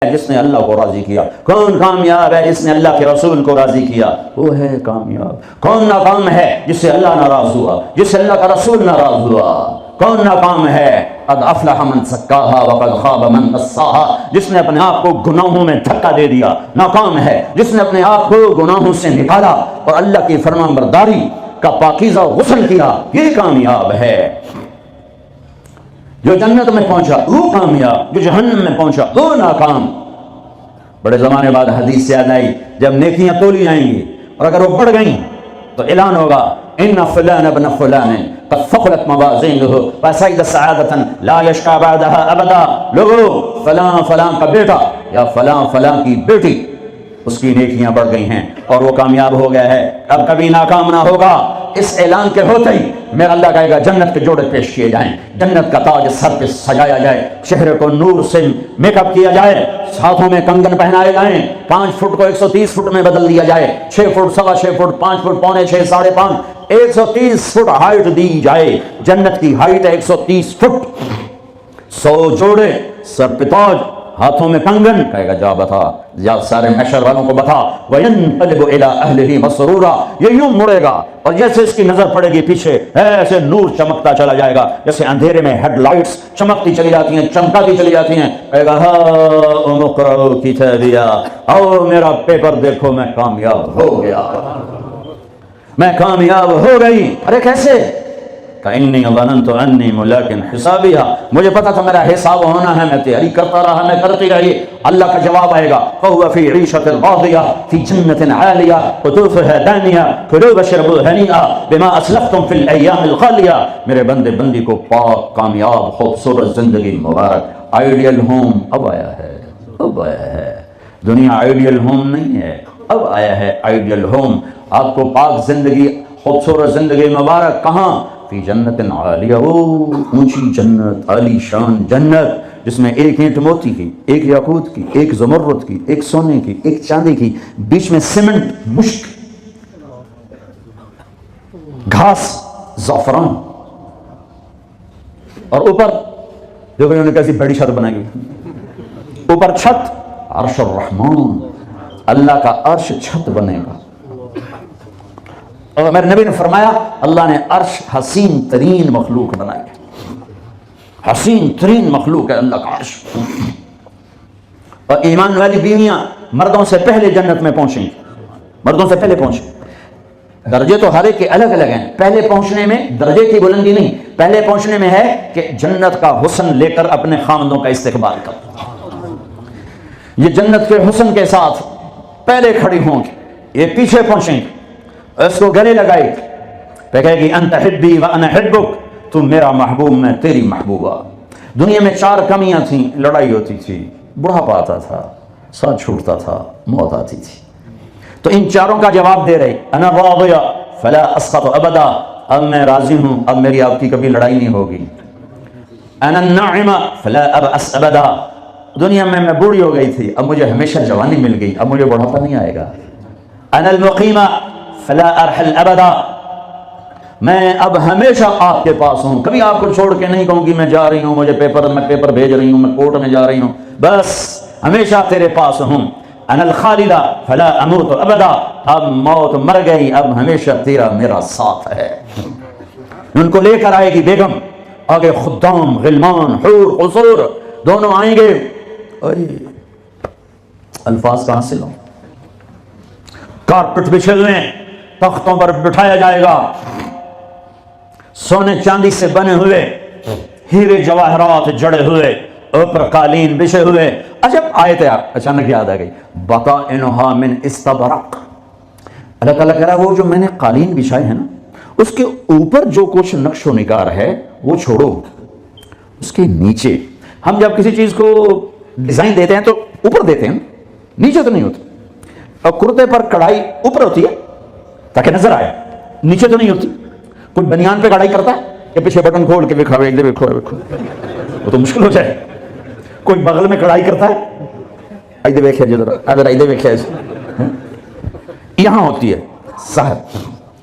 جس نے اللہ کو راضی کیا؟ کون کامیاب ہے؟ جس نے اللہ کے رسول کو راضی کیا، وہ ہے کامیاب۔ کون ناکام ہے؟ جس سے اللہ ناراض ہوا، جس سے اللہ کا رسول ناراض ہوا۔ کون ناکام ہے؟ قد افلح من زکاہا وقد خاب من دساہا، جس نے اپنے آپ کو گناہوں میں دھکا دے دیا ناکام ہے۔ جس نے اپنے آپ کو گناہوں سے نکالا اور اللہ کی فرمان برداری کا پاکیزہ غسل کیا، یہ کامیاب ہے۔ جو جنت میں پہنچا وہ کامیاب، جو جہنم میں پہنچا وہ ناکام۔ بڑے زمانے بعد حدیث سے یاد آئی، جب نیکیاں تولی جائیں گی اور اگر وہ بڑھ گئیں تو اعلان ہوگا ان فلان ابن فلان قد ثقلت موازینہ فسعد سعادۃ لا یشقی بعدها ابدا۔ لوگو، فلاں فلاں کا بیٹا یا فلاں فلاں کی بیٹی، اس کی نیکیاں بڑھ گئی ہیں اور وہ کامیاب ہو گیا ہے، اب کبھی ناکام نہ ہوگا۔ اس اعلان کے ہوتے ہی میرا اللہ کہے گا جنت کے جوڑے پیش کیے جائیں، جنت کا تاج سر پہ سجایا جائے، چہرے کو نور سے میک اپ کیا جائے، ہاتھوں میں کنگن پہنائے جائیں، 5 فٹ کو 130 فٹ میں بدل دیا جائے، 6 فٹ، 6.25 فٹ، 5 فٹ، پونے 6، 5.5، 130 فٹ ہائٹ دی جائے۔ جنت کی ہائٹ ہے 130 فٹ۔ 100 جوڑے، سر پہ تاج، ہاتھوں میں کنگن، کہے گا جا بتا، جا سارے محشر والوں کو بتا۔ وَيَنْقَلِبُ إِلَىٰ أَهْلِهِ مَسْرُورًا، یہ یوں مڑے گا اور جیسے اس کی نظر پڑے گی پیچھے ایسے نور چمکتا چلا جائے گا، جیسے اندھیرے میں ہیڈ لائٹس چمکتی چلی جاتی ہیں، چمکاتی چلی جاتی ہیں۔ کہے گا ہاؤم اقرؤوا کتابیہ، آؤ میرا پیپر دیکھو، میں کامیاب ہو گیا، میں کامیاب ہو گئی۔ ارے کیسے؟ فإني ظننت أني ملاق حسابيا، مجھے پتا تھا میرا حساب ہونا ہے، میں تیاری کرتا رہا، میں کرتی رہی۔ اللہ کا جواب آئے گا فهو في عيشة راضية في جنة عالية قطوفها دانية كلوا واشربوا هنيئا بما أسلفتم في الأيام الخالية۔ میرے بندے بندی کو پاک، کامیاب، خوبصورت زندگی مبارک۔ آئیڈیل ہوم اب آیا ہے، اب آیا ہے۔ دنیا آئیڈیل ہوم نہیں ہے، اب آیا ہے آئیڈیل ہوم۔ آپ کو پاک زندگی، خوبصورت زندگی مبارک کہاں؟ فی جنت عالیہ، اونچی جنت، عالی شان جنت، جس میں ایک اینٹ موتی کی، ایک یاقوت کی، ایک زمرد کی، ایک سونے کی، ایک چاندی کی، بیچ میں سیمنٹ، مشک، گھاس، زعفران، اور اوپر دیکھو انہوں نے کیسی بڑی چھت بنائی گئی، اوپر چھت عرش الرحمان، اللہ کا عرش چھت بنے گا۔ اور میرے نبی نے فرمایا اللہ نے عرش حسین ترین مخلوق بنائی ہے، حسین ترین مخلوق ہے اللہ کا عرش۔ اور ایمان والی بیویاں مردوں سے پہلے جنت میں پہنچیں، مردوں سے پہلے پہنچیں۔ درجے تو ہر ایک کے الگ الگ ہیں، پہلے پہنچنے میں درجے کی بلندی نہیں، پہلے پہنچنے میں ہے کہ جنت کا حسن لے کر اپنے خامدوں کا استقبال کر۔ یہ جنت کے حسن کے ساتھ پہلے کھڑی ہوں گی، یہ پیچھے پہنچیں گی، اس کو گلے لگائی، پہ کہے گی انت حبی وانا حبک، تو میرا محبوب میں تیری محبوبہ۔ دنیا میں 4 کمیاں تھیں، لڑائی ہوتی تھی، بڑھاپا آتا تھا، ساتھ چھوٹتا تھا، موت آتی تھی، تو ان 4 کا جواب دے رہے انا راضیہ فلا اسخط ابدا، اب میں راضی ہوں، اب میری آپ کی کبھی لڑائی نہیں ہوگی۔ انا الناعمہ فلا ابأس ابدا، دنیا میں بوڑھی ہو گئی تھی، اب مجھے ہمیشہ جوانی مل گئی، اب مجھے بڑھاپا نہیں آئے گا۔ انا المقیمہ فلا ارحل ابدا، میں اب ہمیشہ آپ کے پاس ہوں، کبھی آپ کو چھوڑ کے نہیں کہوں گی میں جا رہی ہوں، مجھے میں پیپر بھیج رہی ہوں، میں کورٹ میں جا رہی ہوں، بس ہمیشہ تیرے پاس ہوں۔ انا الخالدہ فلا اموت ابدا، اب موت مر گئی، اب ہمیشہ تیرا میرا ساتھ ہے۔ ان کو لے کر آئے گی بیگم، آگے خدام، غلمان، حور، قصور دونوں آئیں گے۔ الفاظ کہاں سے لوں؟ کارپٹ بچھے ہوئے، تختوں پر بٹھایا جائے گا، سونے چاندی سے بنے ہوئے، ہیرے جواہرات جڑے ہوئے، اوپر قالین بچھے ہوئے۔ عجب آیت ہے، اچانک یاد آ گئی، بطائنها من استبرق۔ اللہ تعالیٰ کہہ رہا ہے وہ جو میں نے قالین بچھائے ہیں نا، اس کے اوپر جو کچھ نقش و نگار ہے وہ چھوڑو، اس کے نیچے ہم جب کسی چیز کو ڈیزائن دیتے ہیں تو اوپر دیتے ہیں، نیچے تو نہیں ہوتا۔ اور کرتے پر کڑھائی اوپر ہوتی ہے تاکہ نظر آئے، نیچے تو نہیں ہوتی۔ کوئی بنیان پہ کڑھائی کرتا ہے کہ پیچھے بٹن کھول کے دیکھو، وہ تو مشکل ہو جائے۔ کوئی بغل میں کڑھائی کرتا ہے، ایدے دیکھے اگر ایدے دیکھے، یہاں ہوتی ہے صاحب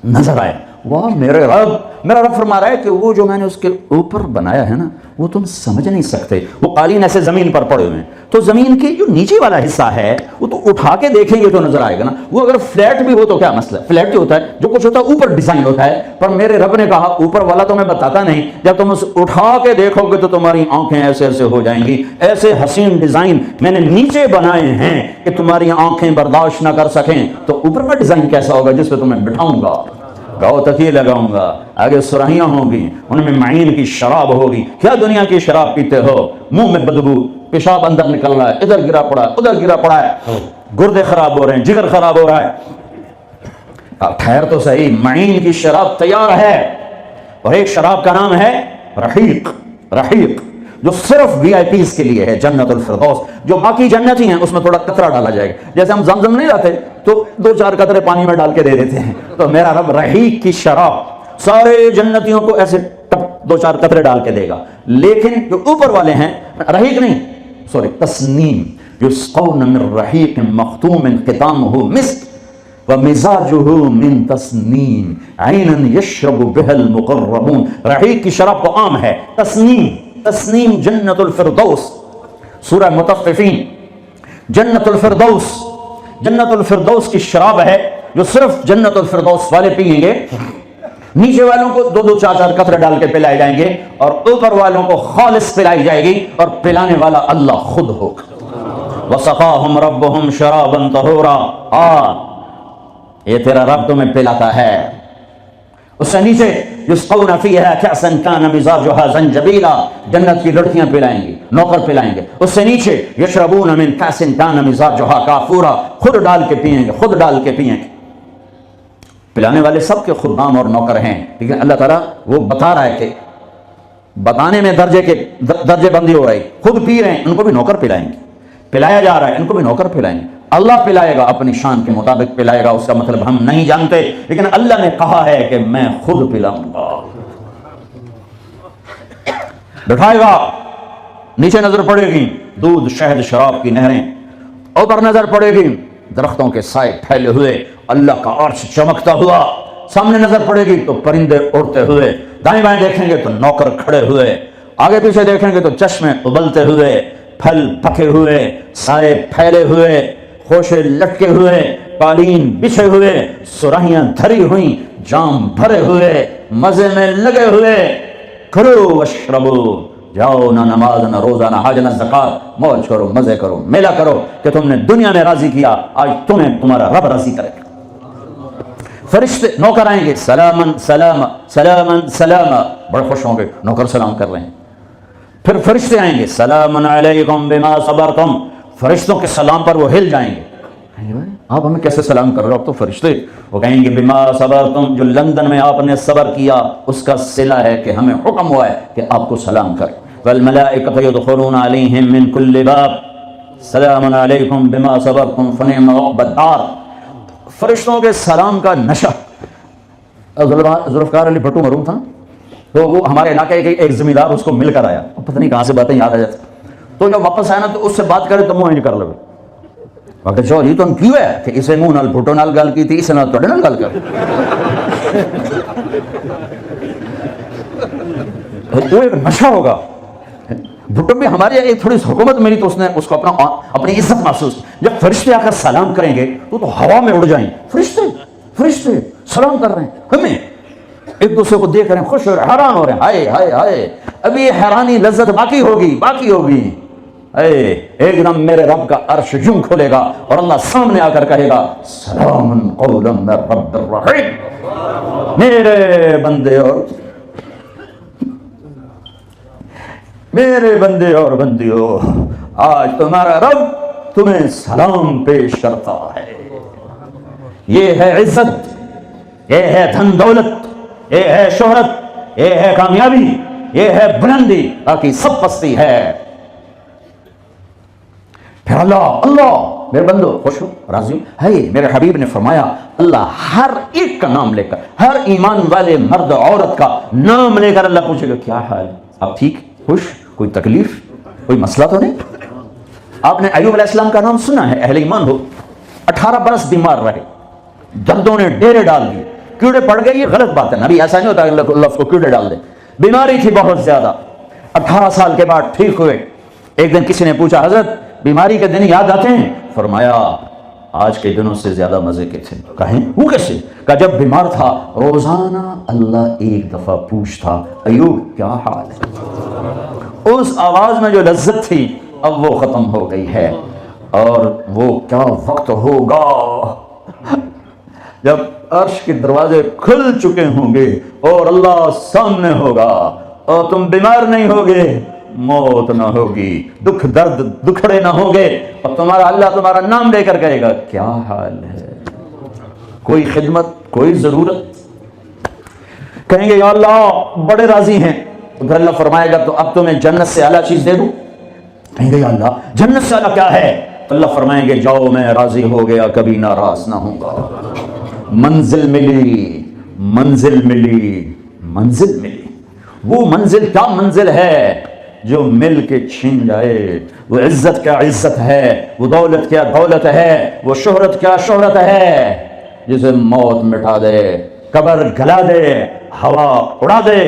نظر آئے، واہ میرے رب، میرا رب فرما رہا ہے کہ وہ جو میں نے اس کے اوپر بنایا ہے نا وہ تم سمجھ نہیں سکتے. وہ قالین ایسے زمین پر پڑے ہوئے ہیں تو زمین کی جو نیچے والا حصہ ہے وہ تو اٹھا کے دیکھیں گے تو نظر آئے گا نا. وہ اگر فلیٹ بھی ہو تو کیا مسئلہ، فلیٹ جو ہوتا ہے جو کچھ ہوتا ہے اوپر ڈیزائن ہوتا ہے. پر میرے رب نے کہا اوپر والا تو میں بتاتا نہیں، جب تم اسے اٹھا کے دیکھو گے تو تمہاری آنکھیں ایسے ایسے ہو جائیں گی. ایسے حسین ڈیزائن میں نے نیچے بنائے ہیں کہ تمہاری آنکھیں برداشت نہ کر سکیں. تو اوپر کا ڈیزائن کیسا ہوگا جس پہ تمہیں بٹھاؤں گا، گاؤ تکیے لگاؤں گا، آگے سرائیاں ہوں گی، ان میں معین کی شراب ہوگی. کیا دنیا کی شراب پیتے ہو، منہ میں بدبو، پیشاب اندر نکل رہا ہے، ادھر گرا پڑا ہے ادھر گرا پڑا ہے، گردے خراب ہو رہے ہیں، جگر خراب ہو رہا ہے. ٹھہر تو صحیح، معین کی شراب تیار ہے. اور ایک شراب کا نام ہے رحیق. رحیق جو صرف وی آئی پیز کے لیے ہے، جنت الفردوس. جو باقی جنتی ہیں اس میں تھوڑا قطرہ ڈالا جائے گا. جیسے ہم زمزم نہیں لاتے تو 2-4 قطرے پانی میں ڈال کے دے دیتے ہیں، تو میرا رب رحیق کی شراب سارے جنتیوں کو ایسے 2-4 قطرے ڈال کے دے گا. لیکن جو اوپر والے ہیں رحیق نہیں، سوری تسنیم، یسقون من رحیق مختوم ختامہ مسک ومزاجہ من تسنیم عینا یشرب بها المقربون. رحیق کی شراب تو عام ہے. تسنیم، تسنیم جنت الفردوس. سورہ مطففین، جنت الفردوس، جنت الفردوس کی شراب ہے جو صرف جنت الفردوس والے پیئیں گے. نیچے والوں کو 2-4 قطرے ڈال کے پلائے جائیں گے اور اوپر والوں کو خالص پلائی جائے گی، اور پلانے والا اللہ خود ہوگا. وَسَقَاهُمْ رَبُّهُمْ شَرَابًا طَهُورًا. یہ تیرا رب تمہیں پلاتا ہے. اس سے نیچے یسقون فیہا کأسا کان مزاجہا زنجبیلا. جنت کی لڑکیاں پلائیں گی، نوکر پلائیں گے. اس سے نیچے یشربون من کأس کان مزاجہا کافورا. خود ڈال کے پیئیں گے، خود ڈال کے پیئیں گے. پلانے والے سب کے خدام اور نوکر ہیں، لیکن اللہ تعالیٰ وہ بتا رہا ہے کہ بتانے میں درجے بندی ہو رہی. خود پی رہے ہیں ان کو بھی نوکر پلائیں گے، پلایا جا رہا ہے ان کو بھی نوکر پلائیں گے. اللہ پلائے گا، اپنی شان کے مطابق پلائے گا. اس کا مطلب ہم نہیں جانتے، لیکن اللہ نے کہا ہے کہ میں خود پلاؤں گا. بٹھائے گا، نیچے نظر پڑے گی دودھ شہد شراب کی نہریں، اوپر نظر پڑے گی درختوں کے سائے پھیلے ہوئے، اللہ کا عرش چمکتا ہوا. سامنے نظر پڑے گی تو پرندے اڑتے ہوئے، دائیں بائیں دیکھیں گے تو نوکر کھڑے ہوئے، آگے پیچھے دیکھیں گے تو چشمے ابلتے ہوئے، پھل پکے ہوئے، سائے پھیلے ہوئے، خوشے لٹکے ہوئے، قالین بچھے ہوئے، سرائیاں دھری ہوئیں، جام بھرے ہوئے، مزے میں لگے ہوئے. کرو واشربو، جاؤ نہ نماز نہ روزہ نہ حج نہ زکات، موج کرو، مزے کرو، میلہ کرو کہ تم نے دنیا میں راضی کیا، آج تمہیں تمہارا رب راضی کرے گا. فرشتے نوکر آئیں گے، سلامن سلام سلامن سلام، بڑے خوش ہوں گے، نوکر سلام کر رہے ہیں. پھر فرشتے آئیں گے، سلام علیکم بما صبرتم. فرشتوں کے سلام پر وہ ہل جائیں گے. آپ ہمیں کیسے سلام کر رہے ہو؟ آپ تو فرشتے. وہ کہیں گے بما صبرتم، جو لندن میں آپ نے صبر کیا اس کا صلہ ہے کہ ہمیں حکم ہوا ہے کہ آپ کو سلام کر. والملائکۃ یدخلون علیہم من کل باب سلام علیکم بما صبرتم فنعم عقبی الدار. فرشتوں کے سلام کا نشہ. ذوالفقار علی بھٹو مرحوم تھا، تو وہ ہمارے علاقے کے ایک زمیندار اس کو مل کر آیا، پتہ نہیں کہاں سے باتیں یاد آ جاتی. تو جب واپس آیا نا تو اس سے بات کرے تو منہ نہیں کر لگے. وقت چوری تو ہم کیوں ہے کہ اسے منہ نال بھٹو نال گل کی تھی، اسے نال توڑے نال گل کر. وہ ایک نشہ ہوگا. بھٹو بھی ہماری ایک تھوڑی حکومت ملی تو اس نے اس کو اپنی عزت محسوس. جب فرشتے آ کر سلام کریں گے تو ہوا میں اڑ جائیں. فرشتے سلام کر رہے ہیں، ہمیں ایک دوسرے کو دیکھ رہے ہیں، خوش ہو رہے ہیں، حیران ہو رہے ہیں. ہائے ہائے ہائے، ابھی یہ حیرانی لذت باقی ہوگی. ایک دم میرے رب کا عرش یوں کھولے گا اور اللہ سامنے آ کر کہے گا سلام قولا من رب الرحیم. میرے بندے اور بندیوں، آج تمہارا رب تمہیں سلام پیش کرتا ہے. یہ ہے عزت، یہ ہے دھن دولت، یہ ہے شہرت، یہ ہے کامیابی، یہ ہے بلندی، باقی سب پستی ہے. پھر اللہ میرے بندو خوش ہو، راضی ہو. ہے میرے حبیب نے فرمایا اللہ ہر ایک کا نام لے کر، ہر ایمان والے مرد عورت کا نام لے کر اللہ پوچھے گا کیا حال، آپ ٹھیک، خوش، کوئی تکلیف، کوئی مسئلہ تو نہیں. آپ نے ایوب علیہ السلام کا نام سنا ہے، اہل ایمان ہو. 18 برس بیمار رہے، دردوں نے ڈیرے ڈال دیے، کیڑے پڑ گئے، یہ غلط بات ہے، نبی ایسا نہیں ہوتا کہ لفظ کو کیڑے ڈال دے. بیماری تھی بہت زیادہ، 18 سال کے بعد ٹھیک ہوئے. ایک دن کسی نے پوچھا حضرت بیماری کے دن یاد آتے ہیں؟ فرمایا آج کے دنوں سے زیادہ مزے کے تھے. کہیں وہ کیسے؟ کہ جب بیمار تھا روزانہ اللہ ایک دفعہ پوچھتا ایوب کیا حال ہے. اس آواز میں جو لذت تھی اب وہ ختم ہو گئی ہے. اور وہ کیا وقت ہوگا جب عرش کے دروازے کھل چکے ہوں گے اور اللہ سامنے ہوگا اور تم بیمار نہیں ہوگے، موت نہ ہوگی، دکھ درد دکھڑے نہ ہوگے، اور تمہارا اللہ تمہارا نام لے کر کہے گا کیا حال ہے. کوئی خدمت، کوئی ضرورت، کہیں گے یا اللہ بڑے راضی ہیں، پھر اللہ فرمائے گا تو اب تمہیں جنت سے اعلیٰ چیز دے دوں. کہیں گے یا اللہ جنت سے اعلیٰ کیا ہے؟ اللہ فرمائیں گے جاؤ میں راضی ہو گیا، کبھی ناراض نہ ہوں گا. منزل ملی، منزل ملی، منزل ملی. وہ منزل کیا منزل ہے جو مل کے چھین جائے. وہ عزت کیا عزت ہے، وہ دولت کیا دولت ہے، وہ شہرت کیا شہرت ہے جسے موت مٹا دے، قبر گلا دے، ہوا اڑا دے،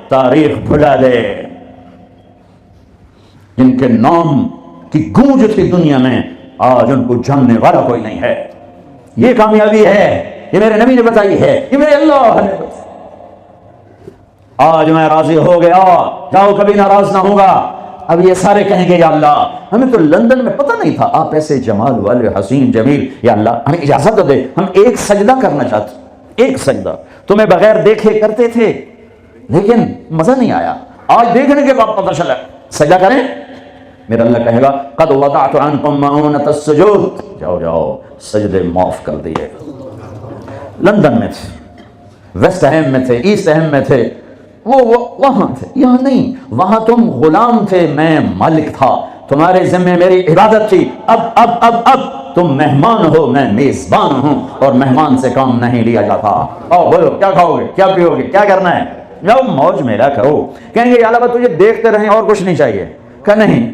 تاریخ بھلا دے. جن کے نام کی گونج تھی دنیا میں آج ان کو جاننے والا کوئی نہیں ہے. یہ کامیابی ہے، یہ میرے نبی نے بتائی ہے، یہ میرے اللہ نے بتائی. آج میں راضی ہو گیا، جاؤ کبھی ناراض نہ ہوگا. اب یہ سارے کہیں گے یا اللہ ہمیں تو لندن میں پتہ نہیں تھا آپ ایسے جمال والے حسین جمیل، یا اللہ ہمیں اجازت تو دے، ہم ایک سجدہ کرنا چاہتے، ایک سجدہ. تمہیں بغیر دیکھے کرتے تھے لیکن مزہ نہیں آیا، آج دیکھنے کے بعد پتہ چلا سجدہ کریں. میرا اللہ کہے گا قد وضعت عنکم مؤونۃ السجود، جاؤ جاؤ سجدے معاف کر دیے. لندن میں تھے، ویسٹ اہم میں تھے، ایسٹ اہم میں تھے، وہ وہاں تھے، یہاں نہیں. وہاں تم غلام تھے، میں مالک تھا، تمہارے ذمہ میری عبادت تھی. اب تم مہمان ہو، میں میزبان ہوں، اور مہمان سے کام نہیں لیا جاتا. آؤ بولو کیا کھاؤ گے، کیا پیو گے، کیا کرنا ہے، جاؤ موج میرا کرو. کہیں گے یا اللہ تجھے دیکھتے رہیں اور کچھ نہیں چاہیے. کہ نہیں،